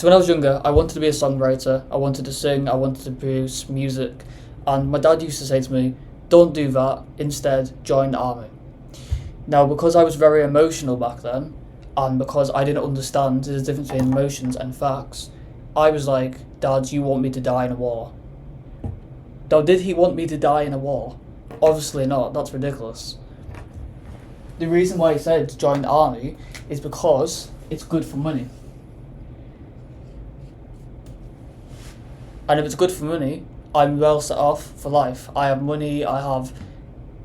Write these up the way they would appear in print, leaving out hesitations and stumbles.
So when I was younger, I wanted to be a songwriter, I wanted to sing, I wanted to produce music, and my dad used to say to me, don't do that, instead join the army. Now, because I was very emotional back then, and because I didn't understand the difference between emotions and facts, I was like, Dad, you want me to die in a war? Now, did he want me to die in a war? Obviously not, that's ridiculous. The reason why he said to join the army is because it's good for money. And if it's good for money, I'm well set off for life. I have money, I have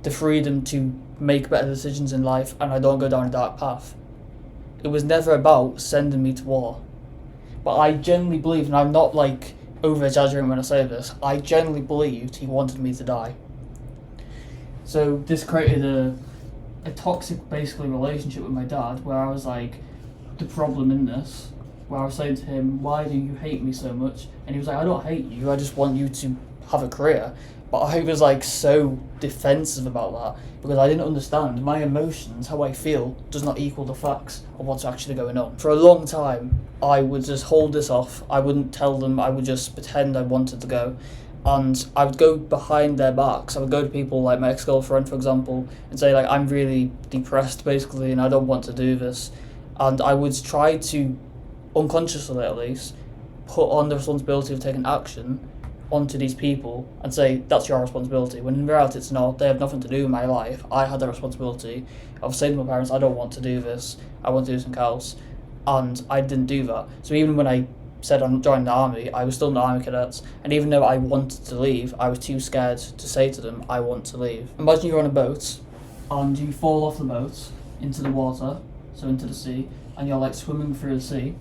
the freedom to make better decisions in life, and I don't go down a dark path. It was never about sending me to war. But I genuinely believe, and I'm not like over exaggerating when I say this, I genuinely believed he wanted me to die. So this created a toxic basically relationship with my dad, where I was like the problem in this, where I was saying to him, why do you hate me so much? And he was like, I don't hate you, I just want you to have a career. But I was like so defensive about that because I didn't understand my emotions, how I feel, does not equal the facts of what's actually going on. For a long time, I would just hold this off. I wouldn't tell them, I would just pretend I wanted to go. And I would go behind their backs. I would go to people like my ex-girlfriend, for example, and say like, I'm really depressed basically and I don't want to do this. And I would try to, unconsciously at least, put on the responsibility of taking action onto these people and say, that's your responsibility, when in reality it's not. They have nothing to do with my life. I had the responsibility of saying to my parents, I don't want to do this, I want to do something else, and I didn't do that. So even when I said I'm joining the army, I was still in the army cadets, and even though I wanted to leave, I was too scared to say to them, I want to leave. Imagine you're on a boat, and you fall off the boat into the water, so into the sea, and you're like swimming through the sea.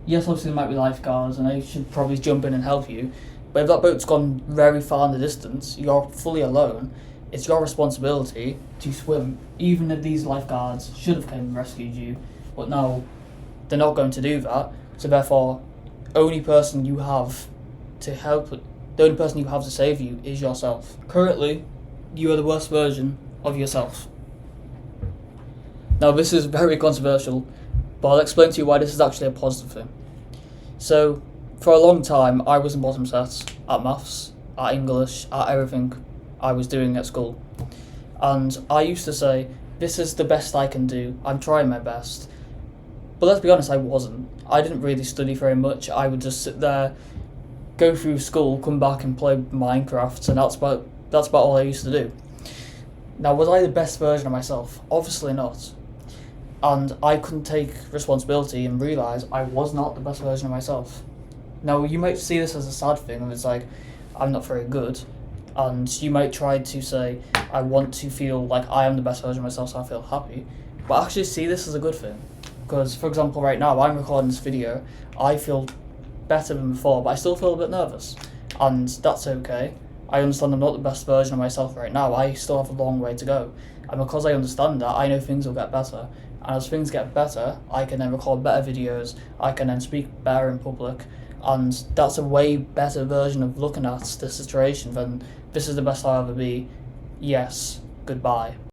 Yes, obviously there might be lifeguards and they should probably jump in and help you, but if that boat's gone very far in the distance, you're fully alone, it's your responsibility to swim. Even if these lifeguards should have come and rescued you, but no, they're not going to do that, so therefore, the only person you have to save you is yourself. Currently, you are the worst version of yourself. Now this is very controversial, but I'll explain to you why this is actually a positive thing. So, for a long time, I was in bottom sets at maths, at English, at everything I was doing at school. And I used to say, this is the best I can do, I'm trying my best. But let's be honest, I wasn't. I didn't really study very much. I would just sit there, go through school, come back and play Minecraft, and that's about all I used to do. Now, was I the best version of myself? Obviously not. And I couldn't take responsibility and realise I was not the best version of myself. Now, you might see this as a sad thing, and it's like, I'm not very good, and you might try to say, I want to feel like I am the best version of myself so I feel happy, but actually see this as a good thing. Because, for example, right now, I'm recording this video, I feel better than before, but I still feel a bit nervous, and that's okay. I understand I'm not the best version of myself right now, I still have a long way to go, and because I understand that, I know things will get better. And as things get better, I can then record better videos, I can then speak better in public, and that's a way better version of looking at the situation than this is the best I'll ever be, yes, goodbye.